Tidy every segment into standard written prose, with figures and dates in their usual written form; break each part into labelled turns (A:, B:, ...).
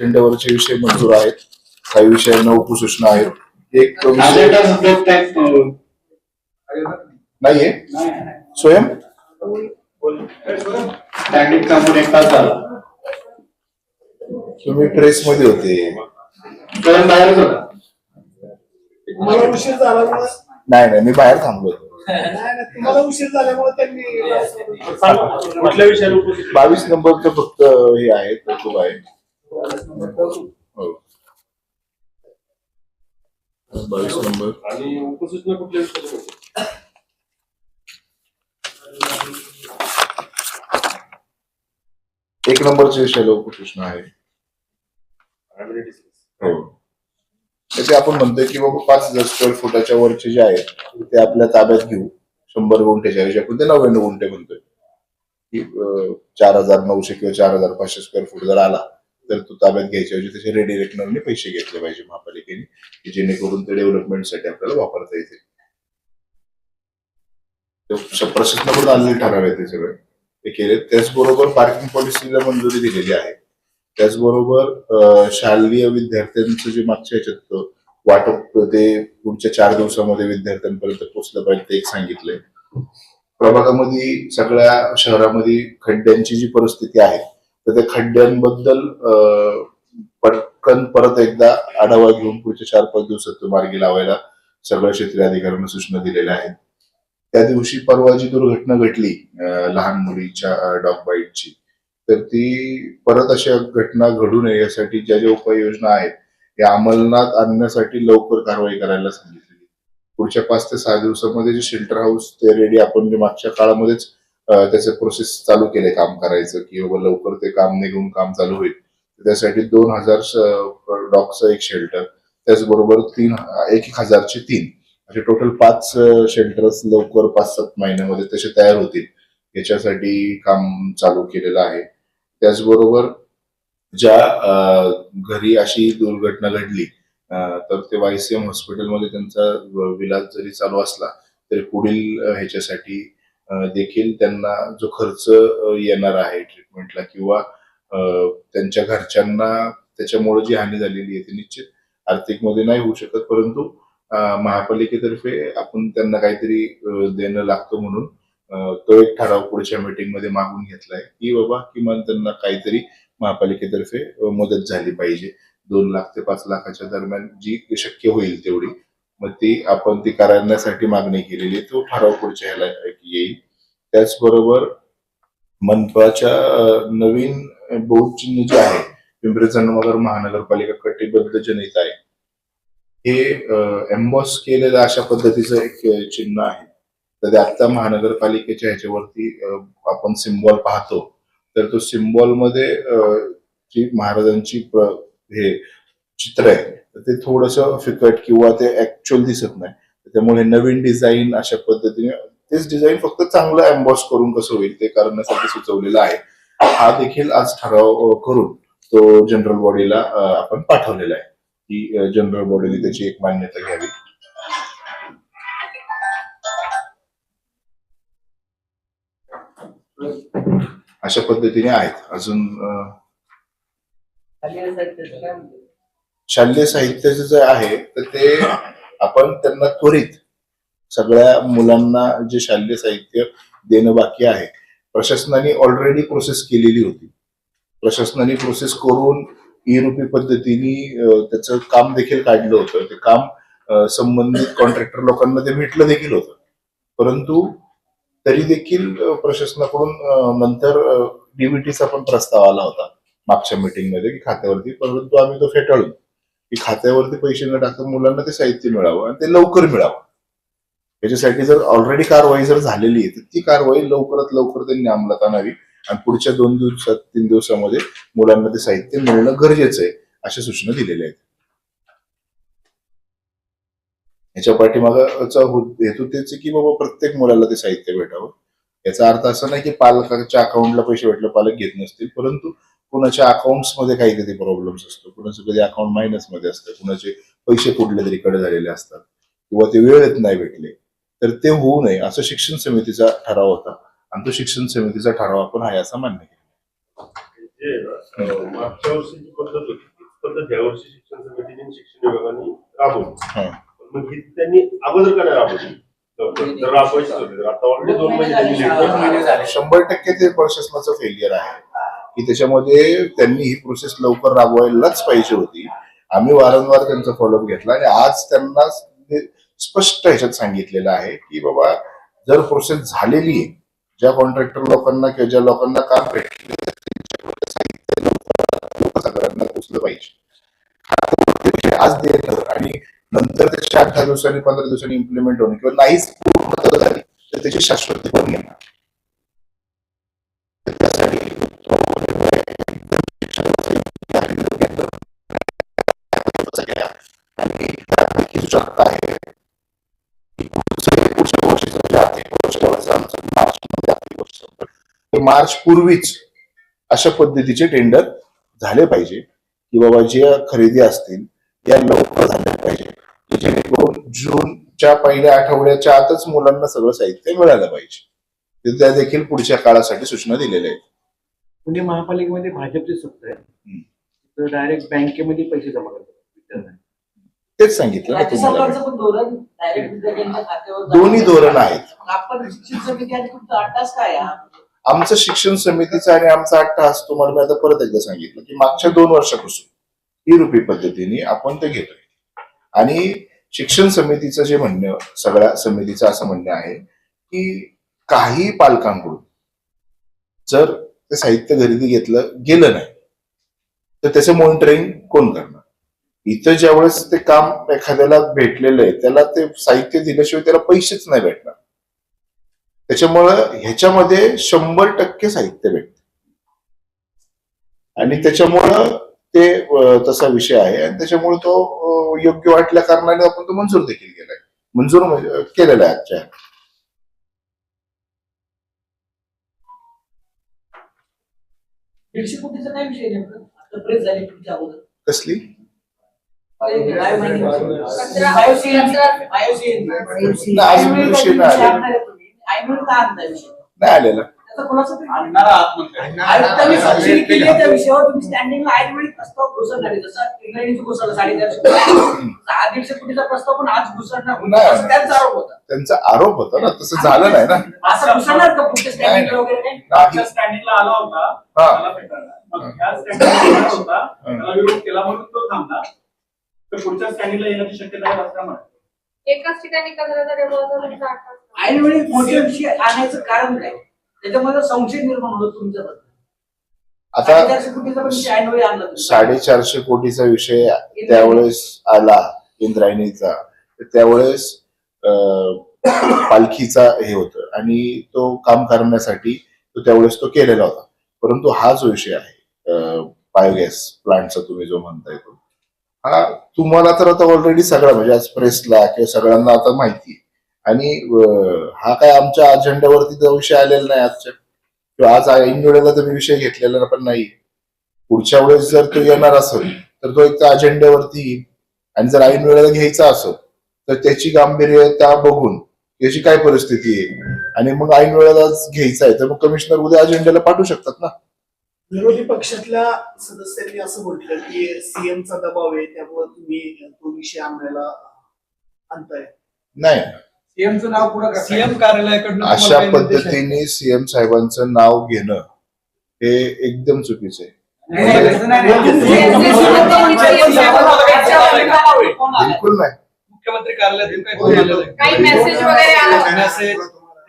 A: अजेंड्यावरचे विषय मंजूर आहेत. काही विषयांना उपसूचना आहेत. एक नाहीये स्वयं तुम्ही प्रेस मध्ये होते.
B: उशीर झाला
A: नाही मी बाहेर थांबलो होतो.
B: तुम्हाला उशीर झाल्यामुळे त्यांनी
C: कुठल्या विषयाला उपस्थित
A: 22 नंबरचं फक्त हे आहे तरतूद आहे. हो 22 नंबर
C: आणि उपसूचना कुठल्या विषयाला होती?
A: एक नंबरच्या विषयाला उपसूचना आहे. हो त्याचे आपण म्हणतोय की बाबा 5,000 स्क्वेअर फुटाच्या वरचे जे आहेत ते आपल्या ताब्यात घेऊ. 100 गुंठेच्या ऐवजी आपण ते 99 गुंठे म्हणतोय की 4,900 किंवा 4,500 स्क्वेअर फूट जर आला तर तो ताब्यात घ्यायच्या ऐवजी त्याचे रेडी रेकनरने पैसे घेतले पाहिजे महापालिकेने की जेणेकरून ते डेव्हलपमेंटसाठी आपल्याला वापरता येते. प्रशासनाकडून आलेले ठराव आहे ते सगळे ते केले. त्याचबरोबर पार्किंग पॉलिसीला मंजुरी दिलेली आहे. त्याचबरोबर शालेय विद्यार्थ्यांचं जे मागच्या ह्याच्यात वाटप ते पुढच्या 4 दिवसामध्ये विद्यार्थ्यांपर्यंत पोहोचलं पाहिजे ते एक सांगितलंय. प्रभागामध्ये सगळ्या शहरामध्ये खड्ड्यांची जी परिस्थिती आहे तर त्या खड्ड्यांबद्दल पटकन परत एकदा आढावा घेऊन पुढच्या 4-5 दिवसात तो मार्गी लावायला सगळ्या क्षेत्रीय अधिकाऱ्यांना सूचना दिलेल्या आहेत. त्या दिवशी परवा जी दुर्घटना घडली लहान मुलीच्या डॉग बाईटची तर ती परत अशा घटना घडू नये यासाठी ज्या ज्या उपाययोजना आहेत त्या अंमलात आणण्यासाठी लवकर कारवाई करायला सांगितली. पुढच्या 5 ते 6 दिवसामध्ये जे शेल्टर हाऊस ते रेडी आपण जे मागच्या काळामध्येच त्याचे प्रोसेस चालू केले काम करायचं की बाबा लवकर ते काम निघून काम चालू होईल. त्यासाठी 2,000 डॉगचं एक शेल्टर त्याचबरोबर 1,000चे 3 असे टोटल 5 शेल्टर्स लवकर 5-7 महिन्यामध्ये तसे तयार होतील याच्यासाठी काम चालू केलेलं आहे. त्याचबरोबर ज्या घरी अशी दुर्घटना घडली तर ते YCM हॉस्पिटलमध्ये त्यांचा विलाज जरी चालू असला तरी पुढील ह्याच्यासाठी देखील त्यांना जो खर्च येणार आहे ट्रीटमेंटला किंवा त्यांच्या घरच्यांना त्याच्यामुळे जी हानी झालेली आहे ती निश्चित आर्थिक मध्ये नाही होऊ शकत परंतु महापालिकेतर्फे आपण त्यांना काहीतरी देणं लागतं म्हणून तो एक ठराव पुढच्या मीटिंग मध्ये मागून घेतलाय की बाबा किमान त्यांना काहीतरी महापालिकेतर्फे मदत झाली पाहिजे. 2 लाख ते 5 लाखाच्या दरम्यान जी शक्य होईल तेवढी मग ती आपण ती करण्यासाठी मागणी केलेली तो ठराव पुढच्या ह्याला येईल. त्याचबरोबर मनपाच्या नवीन बोर्ड चिन्ह जे आहे पिंपरी चिंचवड महानगरपालिका कटिबद्ध जनहित आहे हे एम्बॉस केलेलं अशा पद्धतीचं एक चिन्ह आहे. तर आता महानगरपालिकेच्या ह्याच्यावरती आपण सिम्बॉल पाहतो तर तो सिम्बॉल मध्ये जी महाराजांची हे चित्र आहे तर ते थोडंसं फिकट किंवा ते ऍक्च्युअल दिसत नाही. त्यामुळे नवीन डिझाईन अशा पद्धतीने तेच डिझाईन फक्त चांगलं एम्बॉस करून कसं होईल ते करण्यासाठी सुचवलेलं आहे. हा देखील आज ठराव करून तो जनरल बॉडीला आपण पाठवलेला आहे की जनरल बॉडीने त्याची एक मान्यता घ्यावी. अशा पद्धतीने आहेत. अजून शालेय साहित्याचं जे आहे तर ते आपण त्यांना त्वरित सगळ्या मुलांना जे शालेय साहित्य देणं बाकी आहे प्रशासनाने ऑलरेडी प्रोसेस केलेली होती. प्रशासनाने प्रोसेस करून ई-रूपी पद्धतीने त्याचं काम देखील काढलं होतं. ते काम संबंधित कॉन्ट्रॅक्टर लोकांना ते भेटलं देखील होतं परंतु तरी देखील प्रशासनाकडून नंतर डीबीटीचा पण प्रस्ताव आला होता मागच्या मीटिंग मध्ये की खात्यावरती परंतु आम्ही तो फेटाळून की खात्यावरती पैसे न टाकता मुलांना ते साहित्य मिळावं आणि ते लवकर मिळावं. याच्यासाठी जर ऑलरेडी कारवाई जर झालेली आहे तर ती कारवाई लवकरात लवकर त्यांनी अंमलात आणावी आणि पुढच्या 2 दिवसात 3 दिवसामध्ये मुलांना ते साहित्य मिळणं गरजेचं आहे अशा सूचना दिलेल्या आहेत. याच्या पाठीमागचा हेतू तेच की बाबा प्रत्येक मुलाला ते साहित्य भेटावं. याचा अर्थ असा नाही की पालकाच्या अकाउंटला पैसे भेटले पालक घेत नसतील परंतु कुणाच्या अकाउंट्स मध्ये काही कधी प्रॉब्लेम्स असतो कुणाचं कधी अकाउंट मायनस मध्ये असतं कुणाचे पैसे कुठले तरी कडे झालेले असतात किंवा ते वेळेत नाही भेटले तर ते होऊ नये असं शिक्षण समितीचा ठराव होता आणि तो शिक्षण समितीचा ठराव आपण आहे असा मान्य केला.
C: मागच्या वर्षीची पद्धत होती तीच पद्धत यावर्षी शिक्षण समितीने आणि शिक्षण विभागाने राबवली. मग ही त्यांनी अगोदर का नाही राबवली? तर राबवायचीच होती. तर आता ऑलरेडी 2 महिने त्यांनी लेट झाले.
A: 100% ते प्रशासनाचं फेलियर आहे की त्याच्यामध्ये त्यांनी ही प्रोसेस लवकर राबवायलाच पाहिजे होती. आम्ही वारंवार त्यांचा फॉलोअप घेतला आणि आज त्यांना स्पष्ट ह्याच्यात सांगितलेलं आहे की बाबा जर प्रोसेस झालेली आहे, ज्या कॉन्ट्रॅक्टर लोकांना किंवा ज्या लोकांना काम भेटले सगळ्यांना पोचलं पाहिजे. आज देणं आणि नंतर त्याच्या 8-10 दिवसांनी 15 दिवसांनी इम्प्लिमेंट होणे किंवा नाहीच पूर्ण झाली तर त्याची शाश्वती पण येणार. त्यासाठी आणि त्यापैकी जो आता आहे पुढच्या वर्षीचं जे आर्थिक वर्ष ठेवायचं आमचं मार्चमध्ये आर्थिक वर्ष ते मार्च पूर्वीच अशा पद्धतीचे टेंडर झाले पाहिजे की बाबा जे खरेदी असतील या लवकर झाल्या पाहिजे की जेणेकरून जूनच्या पहिल्या आठवड्याच्या आतच मुलांना सगळं साहित्य मिळालं पाहिजे. तर त्या देखील पुढच्या काळासाठी सूचना दिलेल्या आहेत.
D: पुणे महापालिकेमध्ये भाजपची सत्ता आहे, तर डायरेक्ट बँकेमध्ये पैसे जमा करतात.
A: तेच सांगितलं ना
E: राज्य
A: तुम्हाला.
E: सरकारचं पण धोरण डायरेक्ट विद्यार्थ्यांच्या खात्यावर
A: दोन्ही धोरण आहेत.
E: मग आपण शिक्षण समिती आणि तुमचा अट्टास काय आहे?
A: आमचं शिक्षण समितीचा आणि आमचा 8 तास तुम्हाला मी आता परत एकदा सांगितलं की मागच्या 2 वर्षापासून ही रुपी पद्धतीने आपण ते घेतोय. आणि शिक्षण समितीचं जे म्हणणं, सगळ्या समितीचं असं म्हणणं आहे की काही पालकांकडून जर ते साहित्य खरेदी घेतलं गेलं नाही तर त्याचं मॉनिटरिंग कोण करणार? इथं ज्यावेळेस ते काम एखाद्याला भेटलेलं आहे त्याला ते साहित्य दिल्याशिवाय त्याला पैसेच नाही भेटणार. त्याच्यामुळं ह्याच्यामध्ये 100% साहित्य भेटत आणि त्याच्यामुळं ते तसा विषय आहे आणि त्याच्यामुळे तो योग्य वाटल्या कारणाने आपण तो मंजूर देखील केलाय. मंजूर केलेला आहे आजच्या.
E: 150 कोटीचा काय विषय नेमकं? आता प्रेस झाली तुमच्या अगोदर
A: कसली
E: काय माहिती?
F: कचरा-
E: बायोसीएनजी.
A: नाही, अजून विषय नाही आलेला.
E: ऐनवेळी का आणता विषय?
A: नाही आलेला.
E: त्याचा खुलासा तरी आयुक्तांनी स्वाक्षरी केली आहे त्या विषयावर. तुम्ही स्टँडिंगला ऐनवेळी प्रस्ताव घुसरणार आहे. जसा इंग्रजीचा घुसरला 450 कोटी. 150 कोटीचा प्रस्ताव पण आज घुसरणार
A: नाही.
E: असं त्यांचा आरोप होता.
A: त्यांचा आरोप होता ना, तसं झालं नाही ना.
E: असं घुसरणार का पुढच्या स्टँडिंगला वगैरे काही?
C: मागच्या स्टँडिंगला आला होता
A: हा.
C: मला भेटायला. मग ह्या स्टँडिंगला आला होता, त्याला विरोध केला म्हणून तो थांबला. तर पुढच्या स्टँडिंगला येण्याची शक्यता आहे असं म्हणा.
F: एकाच ठिकाणी कचऱ्याचा डबा होता, तुमचा आठवडा.
E: ऐनवेळी मोठे विषय आणायचं कारण काय? त्याच्यामध्ये संशय निर्माण होतो तुमच्याबद्दल.
A: आता
E: 450 कोटीचा पण विषय ऐनवेळी आणला तुम्ही.
A: 450 कोटीचा विषय त्यावेळेस आला इंद्रायणीचा, तर त्यावेळेस पालखीचा हे होतं आणि तो काम करण्यासाठी तो त्यावेळेस तो केलेला होता. परंतु हा जो विषय आहे बायोगॅस प्लांटचा तुम्ही जो म्हणताय तो हा तुम्हाला तर आता ऑलरेडी सगळा म्हणजे आज प्रेसला किंवा सगळ्यांना आता माहिती आहे. आणि हा काय आमच्या अजेंड्यावरती तो विषय आलेला नाही आजच्या किंवा आज ऐन वेळेला तुम्ही विषय घेतलेला पण नाही. पुढच्या वेळेस जर तो येणार असेल तर तो एक अजेंड्यावरती येईल आणि जर ऐन वेळेला घ्यायचा असेल तर त्याची गांभीर्यता बघून त्याची काय परिस्थिती आहे आणि मग ऐन वेळेला घ्यायचा आहे तर मग कमिशनर उद्या अजेंड्याला पाठवू शकतात ना.
B: विरोधी पक्षातल्या सदस्यांनी असं म्हटलं की सीएमचा दबाव आहे त्यामुळे तुम्ही तो विषय आणायला आणताय.
A: नाही,
D: सीएमचं नाव पुढे सीएम कार्यालयाकडून
A: अशा पद्धतीने सीएम साहेबांचं नाव घेणं हे एकदम चुकीचं आहे. बिलकुल नाही.
D: मुख्यमंत्री कार्यालयातून काही फोन आलेला आहे?
F: काही मेसेज वगैरे आला होता?
D: Message,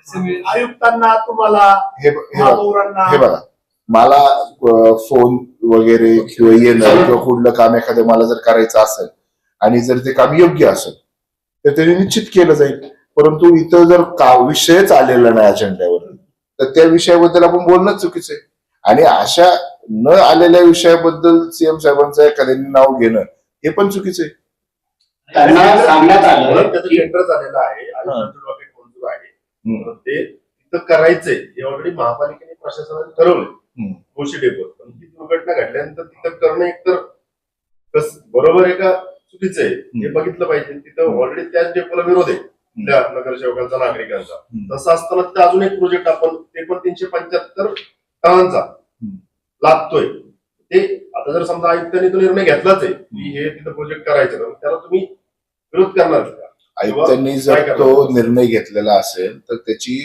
D: SMS.
B: आयुक्तांना तुम्हाला
A: हे हे
B: महापौरांना
A: बघा मला फोन वगैरे किंवा येणं किंवा कुठलं काम एखादं मला जर करायचं असेल आणि जर ते काम योग्य असेल तर ते निश्चित केलं जाईल. परंतु इथं जर विषयच आलेला नाही अजेंड्यावर तर त्या विषयाबद्दल आपण बोलणं चुकीचं आहे. आणि अशा न आलेल्या विषयाबद्दल सीएम साहेबांचं एखाद्याने नाव घेणं हे पण चुकीचं आहे.
G: त्यांना सांगण्यात आलं
C: त्याचं टेंडर झालेलं आहे. आयुक्तांचं डॉक्युमेंट मंजूर आहे. ते तिथं करायचंय हे ऑलरेडी महापालिकेने प्रशासनाने ठरवलंय. गोशी डेपोत पण ती दुर्घटना घडल्यानंतर तिथं करणं एकतर बरोबर आहे का चुकीचं आहे हे बघितलं पाहिजे. तिथं ऑलरेडी त्याच डेपोला विरोध आहे त्या नगरसेवकांचा नागरिकांचा. तसं असताना तिथं अजून एक प्रोजेक्ट आपण ते पण 375 टनांचा लागतोय ते आता जर समजा आयुक्तांनी तो निर्णय घेतलाच आहे की हे तिथं प्रोजेक्ट करायचं तर त्याला तुम्ही विरोध करणार का?
A: आयुक्तांनी जर तो निर्णय घेतलेला असेल तर त्याची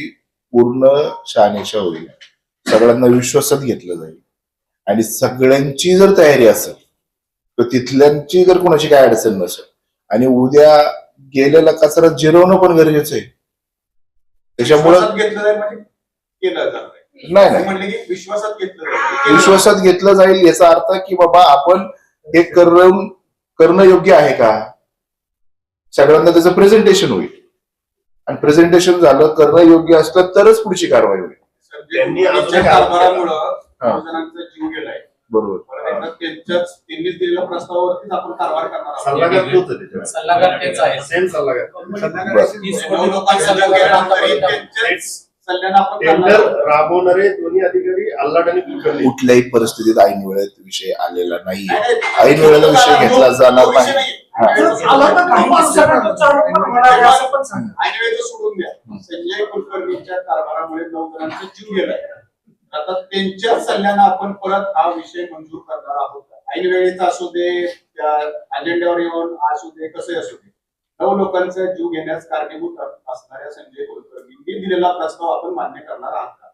A: पूर्ण शहानिशा होईल, सगळ्यांना विश्वासात घेतलं जाईल आणि सगळ्यांची जर तयारी असेल तर तिथल्यांची जर कोणाची काय अडचण नसेल आणि उद्या गेलेला कचरा जिरवणं पण गरजेचं आहे. त्याच्यामुळं
H: विश्वासात घेतलं जाईल म्हणजे केलं जात
A: नाही नाही
H: म्हणले की विश्वासात घेतलं जाईल.
A: विश्वासात घेतलं जाईल याचा अर्थ की बाबा आपण हे करणं योग्य आहे का, सगळ्यांना त्याचं प्रेझेंटेशन होईल आणि प्रेझेंटेशन झालं करणं योग्य असलं तरच पुढची कारवाई होईल.
C: त्यांनी अजून
H: त्यांच्या
C: एक आरोप केला.
H: कारभारामुळं 9 जणांचा जीव गेलाय.
A: बरोबर.
H: त्यांनीच दिलेल्या प्रस्तावावरतीच आपण कारभार करणार आहोत.
C: सल्लागार तोच आहे त्याच्यावर.
E: सल्लागार तेच आहे.
C: सेम सल्लागार.
H: 9 लोकांचा जीव गेल्यानंतरही त्यांच्याच सल्ल्यानं आपण करणार
C: टेंडर
H: आहोत.
C: राबवणारे दोन्ही अधिकारी अल्लाट आणि कुलकर्णी.
A: कुठल्याही परिस्थितीत ऐन वेळेत विषय आलेला नाही.
H: नाही,
A: ऐन वेळेला विषय घेतला जाणार
H: तो विषय
A: नाही.
H: हा.
B: आला तर काही दिवसानंतर पण होणार आहे असं पण सांगा.
H: ऐन वेळेचं सोडून द्या. संजय कुलकर्णीच्या कारभारामुळे 9 जणांचा जीव गेलाय. आता त्यांच्या सल्ल्यानं आपण परत हा विषय मंजूर करणार आहोत. ऐन वेळेचा असू दे, त्या अजेंड्यावर येऊन असू दे, कसंही असू दे, 9 लोकांचा जीव घेण्यास कारणीभूत असणाऱ्या संजय कुलकर्णींनी दिलेला प्रस्ताव आपण मान्य करणार आहात का?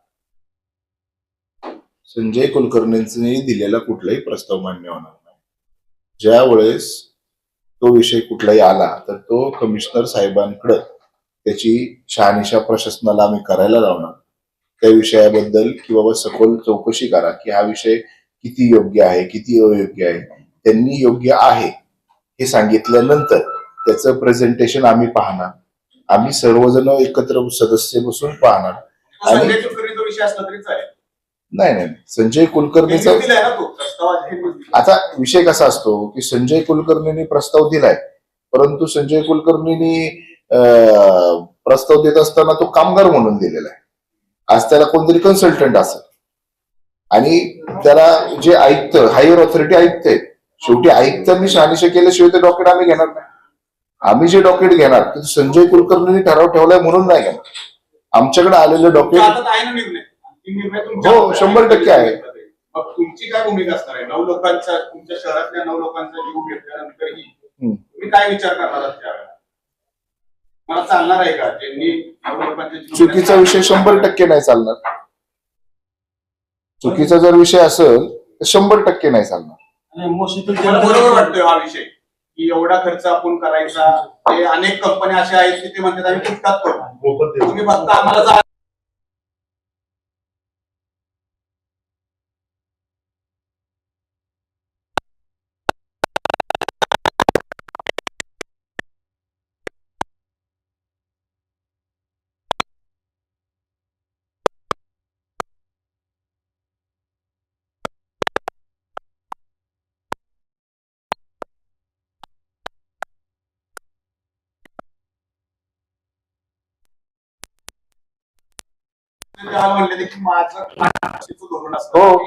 A: संजय कुलकर्णींनी दिलेला कुठलाही प्रस्ताव मान्य होणार नाही. ज्या वेळेस तो विषय कुठलाही आला तर तो कमिशनर साहेबांकडे त्याची शहानिशा प्रशासनाला आम्ही करायला लावणार. त्या विषयाबद्दल की बाबा सखोल चौकशी करा की हा विषय किती योग्य आहे, किती अयोग्य आहे. त्यांनी योग्य आहे हे सांगितल्यानंतर त्याचं प्रेझेंटेशन आम्ही पाहणार. आम्ही सर्वजण एकत्र सदस्य बसून पाहणार.
H: तो संजय कुलकर्णीचा विषय असला तरी चालेल.
A: नाही नाही संजय कुलकर्णीचा
H: त्यांनी दिलाय ना तो प्रस्ताव जाहीर दिलाय.
A: आता विषय कसा असतो की संजय कुलकर्णींनी प्रस्ताव दिलाय, परंतु संजय कुलकर्णींनी प्रस्ताव देत असताना तो कामगार म्हणून दिलेला आहे. आज त्याला कोणतरी कन्सल्टंट असेल आणि त्याला जे आयुक्त हायर ऑथॉरिटी आयुक्त आहेत, शेवटी आयुक्तांनी शहानिशा केल्याशिवाय ते डॉक्युमेंट आम्ही घेणार नाही. आम्ही जे डॉक्युमेंट घेणार ते संजय कुलकर्णींनी ठराव ठेवलाय म्हणून नाही घेणार. आमच्याकडे आलेलं
H: तुमच्या
A: डॉक्युमेंट
H: हातात आहे ना निर्णय. अंतिम निर्णय तुमच्या
A: हो,
H: हातात आहे.
A: 100% आहे.
H: मग तुमची काय भूमिका असणार आहे? 9 लोकांचा, तुमच्या शहरातल्या 9 लोकांचा जीव घेतल्यानंतरही तुम्ही काय विचार करणार आहात त्यावेळेला? मला चालणार आहे का ज्यांनी 9 लोकांचा जीव
A: चुकीचा विषय 100% नाही चालणार. चुकीचा जर विषय असेल तर 100% नाही चालणार.
H: मला बरोबर वाटतोय हा विषय की एवढा खर्च आपण करायचा. ते अनेक कंपन्या अशा आहेत की ते म्हणतात आम्ही फुटतात करू,
C: मोफत देऊ.
H: तुम्ही फक्त आम्हाला जा. तेव्हा म्हणले की माझं धोरण असतं.
A: हो.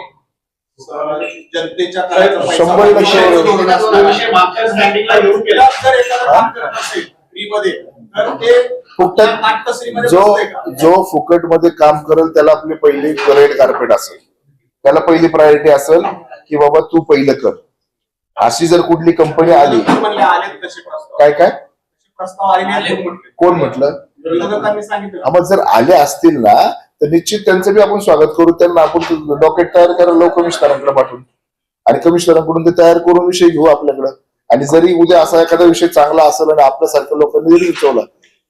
H: जनतेच्या करायचा पैसा
A: 100%
H: वाचवण्याचं धोरण असतं.
E: विषय मागच्या स्टँडिंगला येऊन गेला.
H: केला जर एखादं काम करत असेल फ्रीमध्ये तर ते
A: फुकटात
H: नाट्यश्रीमध्ये
A: जो
H: बसतंय का?
A: जो फुकट मध्ये काम करेल त्याला आपली पहिली रेड कार्पेट असेल, त्याला पहिली प्रायोरिटी असेल की बाबा तू पहिलं कर. अशी जर कुठली कंपनी आली
H: म्हणले आलेत तसे प्रस्ताव.
A: काय काय
H: तसे प्रस्ताव आले नाहीत कोण म्हटले?
A: कोण म्हटलं?
H: विरोधकांनी सांगितलं.
A: हा, मग जर आले असतील ना तर निश्चित त्यांचं बी आपण स्वागत करू. त्यांना आपण डॉक्युमेंट तयार करायला कमिशनरांकडे पाठवून आणि कमिशनरांकडून ते तयार करून विषय घेऊ आपल्याकडे. आणि जरी उद्या असा एखादा विषय चांगला असेल आणि आपल्यासारख्या लोकांनी जरी सुचवला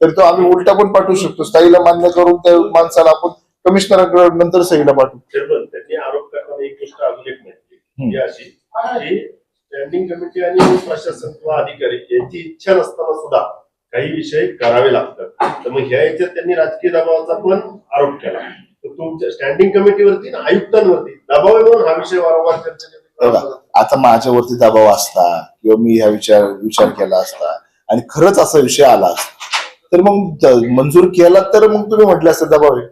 A: तर तो आम्ही उलटा पण पाठवू शकतो. स्थायीला मान्य करून त्या माणसाला आपण कमिशनरांकडे नंतर सहीला पाठवू.
C: त्यांनी आरोप करताना एक गोष्ट अजून एक माहिती की अशी की स्टँडिंग कमिटी आणि प्रशासन किंवा अधिकारी यांची इच्छा नसताना सुद्धा काही विषय करावे लागतात. तर मग ह्या याच्यात त्यांनी राजकीय दबावाचा पण आरोप केला. तर तुमच्या स्टँडिंग कमिटीवरती आणि आयुक्तांवरती दबाव आहे म्हणून हा विषय वारंवार चर्चेत.
A: आता माझ्यावरती दबाव असता किंवा मी ह्या विचार केला असता आणि खरंच असा विषय आला असता तर मग मंजूर केला तर मग तुम्ही म्हटलं असतं दबाव आहे.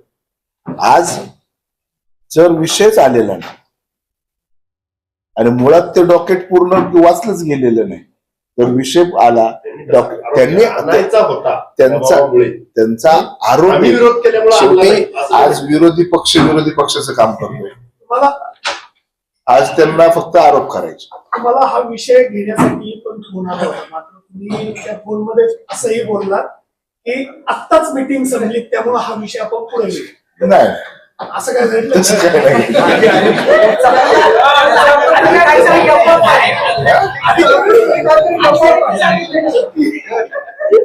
A: आज जर विषयच आलेला नाही आणि मुळात ते डॉक्युमेंट पूर्ण वाचलंच गेलेलं नाही तर विषय आला. त्यांनी
C: आणायचा होता
A: त्यांचा
C: दबावामुळे.
A: त्यांचा आरोप
C: आम्ही
A: आहे.
C: विरोध केल्यामुळे आणला
A: शेवटी
C: नाही, असं
A: आज विरोधी पक्ष विरोधी पक्षाचं काम करतोय.
B: मला
A: आज त्यांना फक्त आरोप करायचे.
B: तुम्हाला हा विषय घेण्यासाठी पण फोन आला होता, मात्र तुम्ही त्या फोनमध्ये असंही बोललात की आत्ताच मीटिंग संपली त्यामुळे हा विषय आपण पुढे घेऊ.
A: नाही,
B: असं काय घडलं?
A: तसं काय नाही.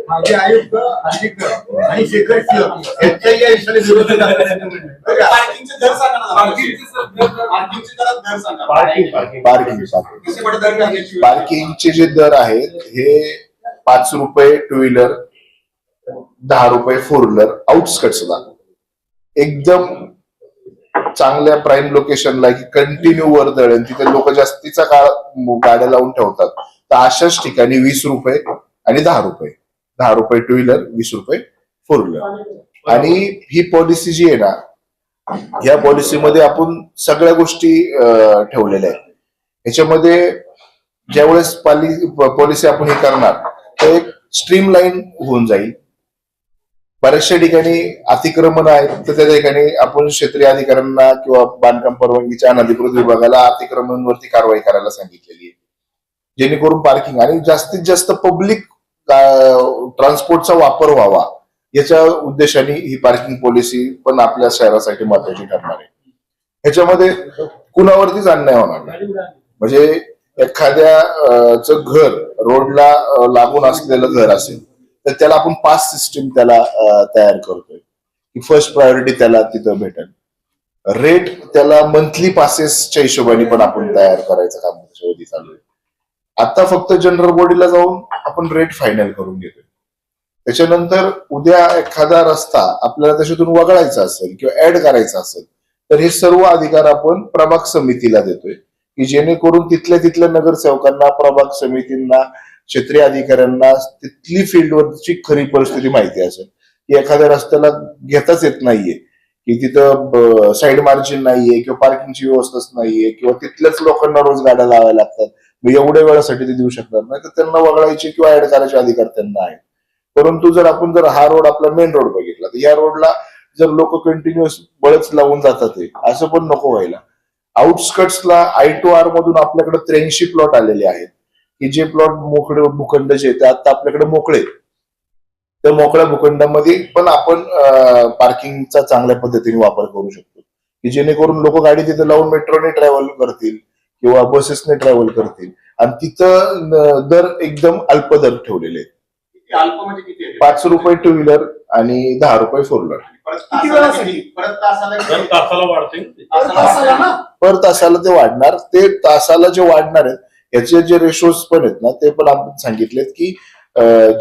H: माजी आयुक्त अधिकृत आणि शेखर सिंह यांच्याही या विषयाला विरोध पार्किंगचे दर सांगा ना. पार्किंगचे दर सांगा.
A: पार्किंगचे जे दर आहेत हे 5 रुपये टू व्हीलर, 10 रुपये फोर व्हीलर आउटस्कट्सला, एकदम चांगल्या प्राईम लोकेशनला की कंटिन्यू वर्दळ आणि तिथे लोक जास्तीचा काळ गाड्या लावून ठेवतात, तर अशाच ठिकाणी 20 रुपये आणि 10 रुपये, 10 रुपये टू व्हीलर, 20 रुपये फोर व्हीलर. आणि ही पॉलिसी जी आहे ना, ह्या पॉलिसीमध्ये आपण सगळ्या गोष्टी ठेवलेल्या आहेत. ह्याच्यामध्ये ज्यावेळेस पॉलिसी आपण हे करणार तर एक स्ट्रीमलाईन होऊन जाईल. बऱ्याचशा ठिकाणी अतिक्रमण आहेत, तर त्या ठिकाणी आपण क्षेत्रीय अधिकाऱ्यांना किंवा बांधकाम परवानगीच्या अनधिकृत विभागाला अतिक्रमणांवरती कारवाई करायला सांगितलेली आहे, जेणेकरून पार्किंग आणि जास्तीत जास्त पब्लिक ट्रान्सपोर्टचा वापर व्हावा याच्या उद्देशाने ही पार्किंग पॉलिसी पण आपल्या शहरासाठी महत्वाची ठरणार आहे. ह्याच्यामध्ये कुणावरतीच अन्याय होणार नाही. म्हणजे एखाद्या घर रोडला लागून असलेलं घर असेल तर त्याला आपण पास सिस्टीम त्याला तयार करतोय की फर्स्ट प्रायोरिटी त्याला तिथं भेटेल. रेट त्याला मंथली पासेसच्या हिशोबाने पण आपण तयार करायचं काम त्याच्यावरती चालू आहे. आता फक्त जनरल बॉडीला जाऊन आपण रेट फायनल करून घेतोय. त्याच्यानंतर उद्या एखादा रस्ता आपल्याला त्याच्यातून वगळायचा असेल किंवा ऍड करायचा असेल तर हे सर्व अधिकार आपण प्रभाग समितीला देतोय की जेणेकरून तिथल्या नगरसेवकांना, प्रभाग समितींना, क्षेत्रीय अधिकाऱ्यांना तिथली फील्डवरची खरी परिस्थिती माहिती असेल की एखाद्या रस्त्याला घेताच येत नाहीये, की तिथं साईड मार्जिन नाहीये किंवा पार्किंगची व्यवस्थाच नाहीये किंवा तिथल्याच लोकांना रोज गाड्या लावायला लागतात, एवढ्या वेळासाठी ते देऊ शकणार नाही, तर त्यांना वगळायचे किंवा ऍड करायचे अधिकार त्यांना आहे. परंतु जर आपण हा रोड आपला मेन रोड बघितला तर या रोडला जर लोक कंटिन्युअस बळच लावून जातात असं पण नको व्हायला. आउटस्कट्सला I2R मधून आपल्याकडे 83 प्लॉट आलेले आहेत की जे प्लॉट मोकळे भूखंड जे ते आता आपल्याकडे मोकळे, त्या मोकळ्या भूखंडामध्ये पण आपण पार्किंगचा चांगल्या पद्धतीने वापर करू शकतो की जेणेकरून लोक गाडी तिथे लावून मेट्रोने ट्रॅव्हल करतील किंवा बसेसने ट्रॅव्हल करतील आणि तिथं दर एकदम अल्प दर ठेवलेले आहेत.
H: अल्प म्हणजे किती आहे?
A: 5 रुपये टू व्हीलर आणि 10 रुपये फोर व्हीलर.
B: किती वेळासाठी?
H: परत तासाला
C: तासाला वाढते.
B: तासाला ना?
A: पर तासाला ते वाढणार. ते तासाला जे वाढणार आहेत याचे जे रेशोज पण आहेत ना ते पण आपण सांगितलेत की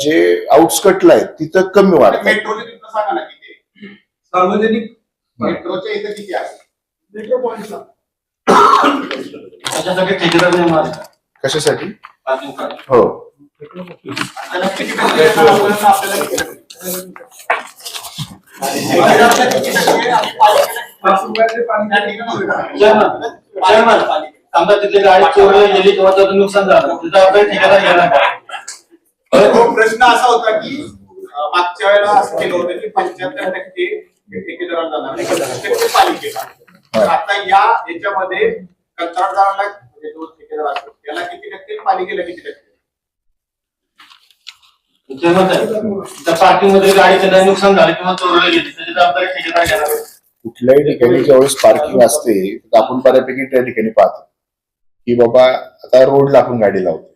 A: जे आउटस्कटला आहेत तिथं कमी वाढतात.
H: मेट्रोचे तिथं सांगा ना किती आहे?
E: सार्वजनिक
H: मेट्रोच्या इथं किती आहे?
B: मेट्रो पॉइंटला
E: त्याच्यासाठी ठेकेदार नेमला आहे.
A: कशासाठी?
E: पार्किंग साठी.
A: हो,
H: त्याला किती पैसे देणार आपल्याला? आपल्याला किती पैसे?
E: समजा तिथली गाडी चोरी गेली किंवा त्याचं नुकसान झालं तिथं आपल्याला ठेकेदार घेणार का?
H: तो प्रश्न असा होता की मागच्या वेळेला असं केलं होतं की 75% ठेकेदाराला जाणार आणि 25% पालिकेला. तर आता याच्यामध्ये कंत्राटदाराला म्हणजे जो ठेकेदार असतो त्याला किती टक्के, पालिकेला किती टक्के?
E: त्या पार्किंग मध्ये गाडीचं नुकसान झालं किंवा चोरलं गेली त्याची जबाबदारी ठेकेदार घेणार.
A: कुठल्याही ठिकाणी ज्यावेळेस पार्किंग असते तर आपण बऱ्यापैकी त्या ठिकाणी पाहतो की बाबा आता रोडला आपण गाडी लावतो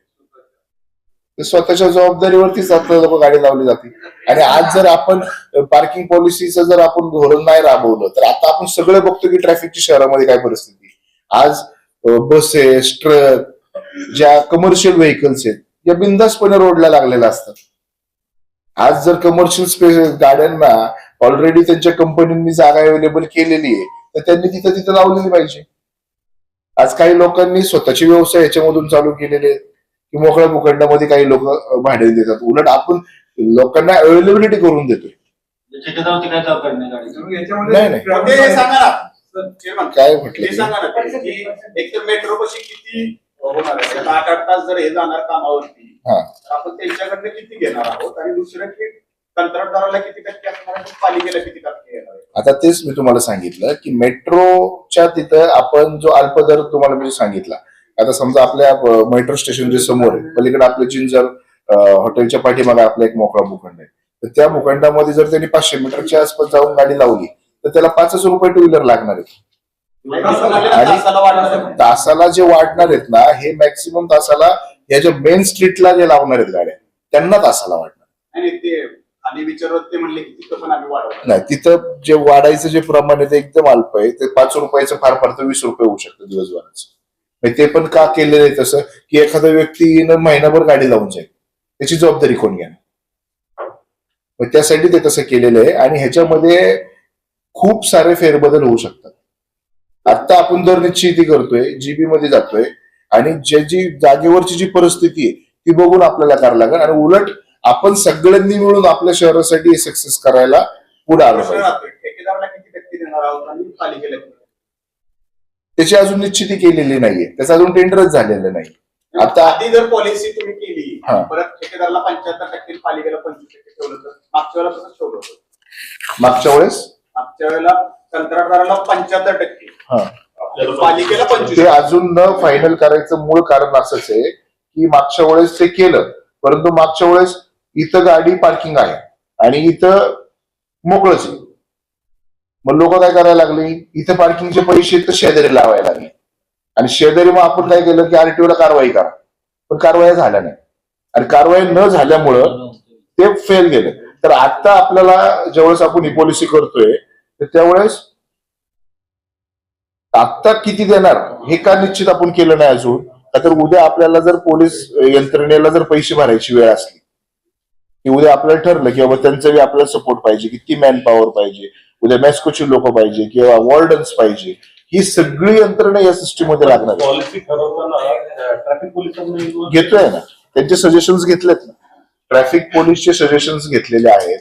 A: तर स्वतःच्या जबाबदारीवरतीच आपल्याला लोक गाडी लावली जाते. आणि आज जर आपण पार्किंग पॉलिसीचं जर आपण धोरण नाही राबवलं तर आता आपण सगळं बघतो की ट्रॅफिकची शहरामध्ये काय परिस्थिती. आज बसेस, ट्रक, ज्या कमर्शियल व्हेकल्स आहेत या बिंदासपणे रोडला लागलेल्या असतात. आज जर कमर्शियल स्पेस गाड्यांना ऑलरेडी त्यांच्या कंपनींनी जागा अवेलेबल केलेली आहे तर त्यांनी तिथं लावलेली पाहिजे. आज काही लोकांनी स्वतःचे व्यवसाय याच्यामधून चालू केलेले आहेत की मोकळ्या भूखंडामध्ये काही लोक भाडे देतात. उलट आपण लोकांना अवेलेबिलिटी करून देतोय.
E: ठेकेदारावरती काय जबाबदारी नाही गाडी.
A: नाही
H: ते सांगा ना चेअरमन,
A: काय
H: ते
A: म्हटलं
H: सांगा ना की एकतर मेट्रो पाशी किती होणार आहे? 8-8 तास जर हे जाणार कामावरती
A: हा.
H: तर आपण त्यांच्याकडनं किती घेणार आहोत? आणि दुसरं की कंत्राटदाराला किती टक्के असणार आहे, पालिकेला किती टक्के येणार आहे?
A: आता तेच मी तुम्हाला सांगितलं की मेट्रोच्या तिथं आपण जो अल्पदर तुम्हाला मी सांगितला, आता समजा आपल्या मेट्रो स्टेशन जे समोर आहे पलीकडे आपलं जिंजर हॉटेलच्या पाठीमागे आपला एक मोकळा भूखंड आहे, तर त्या भूखंडामध्ये जर त्यांनी 500 मीटरच्या आसपास जाऊन गाडी लावली तर त्याला 5 रुपये टू व्हीलर लागणार आहे.
H: तासाला वाढणार आहे.
A: तासाला जे वाढणार आहेत ना, हे मॅक्सिमम तासाला या ज्या मेन स्ट्रीटला जे लावणार आहेत गाड्या त्यांना तासाला वाढणार.
H: आणि ते आणि विचारत ते म्हणले की तिथं पण आम्ही वाढवणार.
A: नाही, तिथं जे वाढायचं जे प्रमाण आहे ते एकदम अल्प आहे. ते 5 रुपयाचं फार फार तर 20 रुपये होऊ शकतं दिवसभराचं. ते पण का केलेलं आहे तसं की एखादा व्यक्ती महिनाभर गाडी लावून जाईल, त्याची जबाबदारी कोण घेणार? मग त्यासाठी ते तसं केलेलं आहे. आणि ह्याच्यामध्ये खूप सारे फेरबदल होऊ शकतात. आता आपण दर निश्चिती करतोय, जीबी मध्ये जातोय आणि ज्याची जागेवरची जी परिस्थिती आहे ती बघून आपल्याला करावं लागेल. आणि उलट आपण सगळ्यांनी मिळून आपल्या शहरासाठी सक्सेस करायला पुढे आलं
H: प्रश्न
A: पाहिजे.
H: राहतोय, ठेकेदाराला किती टक्के देणार आहोत आणि पालिकेला किती?
A: त्याची अजून निश्चिती केलेली नाहीये, त्याचं अजून टेंडरच झालेलं नाही. आता
H: आधी जर पॉलिसी तुम्ही केली
A: हा.
H: परत ठेकेदाराला 75% पालिकेला 25% ठेवलं तर मागच्या वेळेला तसंच ठेवलं होतं.
A: मागच्या वेळेस
H: मागच्या वेळेला कंत्राटदाराला 75%,
A: हा
H: पालिकेला
A: ते
H: 25%.
A: अजून न फायनल करायचं मूळ कारण असंच आहे की मागच्या वेळेस ते केलं, परंतु मागच्या वेळेस इथं गाडी पार्किंग आहे आणि इथं मोकळच आहे. मग लोक काय करायला लागले, इथं पार्किंगचे पैसे तर शेजारी लावायला लागले आणि शेजारी मग आपण काय केलं की आरटीओला कारवाई करा, पण कारवाई झाल्या नाही. आणि कारवाई न झाल्यामुळं ते फेल गेले. तर आता आपल्याला ज्यावेळेस आपण ही पॉलिसी करतोय तर त्यावेळेस आता किती देणार हे का निश्चित आपण केलं नाही अजून. का तर उद्या आपल्याला जर पोलीस यंत्रणेला जर पैसे भरायची वेळ असली की उद्या आपल्याला ठरलं की बाबा त्यांचा बी आपल्याला सपोर्ट पाहिजे, किती मॅन पॉवर पाहिजे, उद्या मॅस्कोची लोक पाहिजे किंवा वॉर्डन्स पाहिजे, ही सगळी यंत्रणा या सिस्टीम मध्ये लागणार आहे.
C: पॉलिसी ठरवताना ट्रॅफिक पोलिसांना
A: घेतोय ना, त्यांचे सजेशन्स घेतलेत ना. ट्रॅफिक पोलीसचे सजेशन्स घेतलेले आहेत,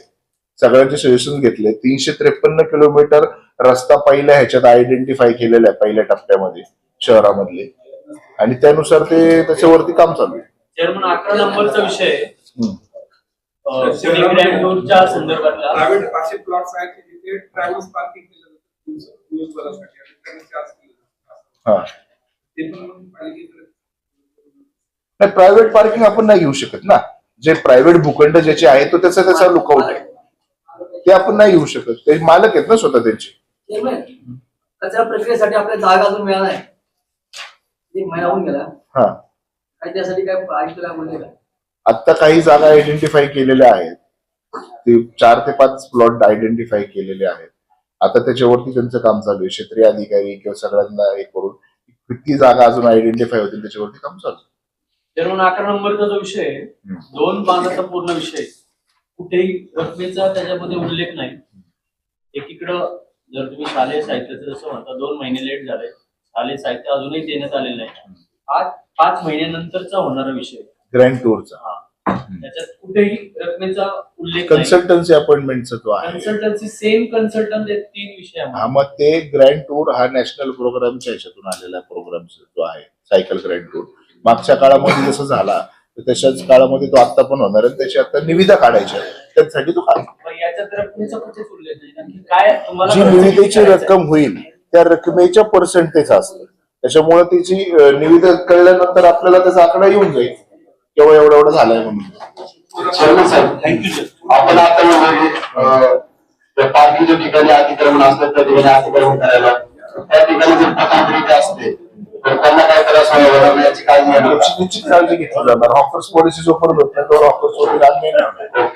A: सगळ्यांचे सजेशन्स घेतले. 353 किलोमीटर रस्ता पहिल्या ह्याच्यात आयडेंटिफाय केलेला आहे पहिल्या टप्प्यामध्ये शहरामधले, आणि त्यानुसार ते त्याच्यावरती काम चालू आहे.
I: चेअरमन 11 नंबरचा विषय आहे.
A: हम्म.
I: पुणे ग्रँड टूरच्या संदर्भातला
J: प्रायव्हेट असे प्लॉट्स आहेत की जिथे ट्रॅव्हल्स पार्किंग केलं जातं दिवसभरासाठी आणि त्यांना चार्ज केलं जातं.
A: हा,
J: ते पण पालिकेकडे
A: नाही, प्रायव्हेट पार्किंग आपण नाही घेऊ शकत ना. जे प्रायव्हेट भूखंड ज्याचे आहे तो त्याचा लुकआउट आहे, ते आपण नाही घेऊ शकत. ते मालक आहेत ना स्वतः त्यांचे.
E: कचरा प्रक्रियेसाठी आपल्याला जागा अजून मिळाला नाही, 1 महिना होऊन गेला.
A: हा,
E: काय त्यासाठी काय ऐकलं म्हणजे काय?
A: आता काही जागा आयडेंटिफाय केलेल्या आहेत, ते 4 ते 5 प्लॉट आयडेंटिफाय केलेले आहेत. आता त्याच्यावरती त्यांचं काम चालू आहे. क्षेत्रीय अधिकारी किंवा सगळ्यांना हे करून किती जागा अजून आयडेंटिफाय होतील त्याच्यावरती काम चालू आहे.
I: चेअरमन 11 नंबरचा जो विषय आहे, 2 पानाचा पूर्ण विषय, कुठेही रकमेचा त्याच्यामध्ये उल्लेख नाही. एकीकडं जर तुम्ही शालेय साहित्याचं जसं म्हणता 2 महिने लेट झाले, शालेय साहित्य अजूनही देण्यात आलेलं नाही. आज 5 महिन्यानंतरचा होणारा विषय
A: ग्रँड टूरचा
I: त्याच्यात कुठेही रकमेचा उल्लेख नाही.
A: कन्सल्टन्सी अपॉइंटमेंटचा जो आहे,
I: कन्सल्टन्सी सेम कन्सल्टंट 3 विषय
A: हा, मग ते ग्रँड टूर हा नॅशनल प्रोग्रामच्या ह्याच्यातून आलेला प्रोग्राम जो आहे सायकल ग्रँड टूर. मागच्या काळामध्ये जसं झाला तर तशाच काळामध्ये तो आता पण होणार आहे. त्याची आता निविदा काढायच्या, त्यासाठी तो काढ.
I: याच्यात रकमेचा कुठेच उल्लेख नाही. आणखी काय तुम्हाला
A: जी निविदेची रक्कम होईल त्या रकमेच्या पर्सेंटेज असतं, त्याच्यामुळे त्याची निविदा कळल्यानंतर आपल्याला त्याचा आकडा येऊन जाईल केव्हा एवढं झालाय म्हणून.
G: चेअरमन साहेब, थँक्यू. आपण आता पार्किंगच्या ठिकाणी अतिक्रमण असलं त्या ठिकाणी अतिक्रमण करायला, त्या ठिकाणी जर पथावृत्ती असते तर त्यांना काय त्रास होणार याची काळजी घेणार.
A: निश्चित काळजी घेतली जाणार. हॉकर्स पॉलिसी जोपर्यंत होत नाही तोवर हॉकर्स वरती लागणे नाही.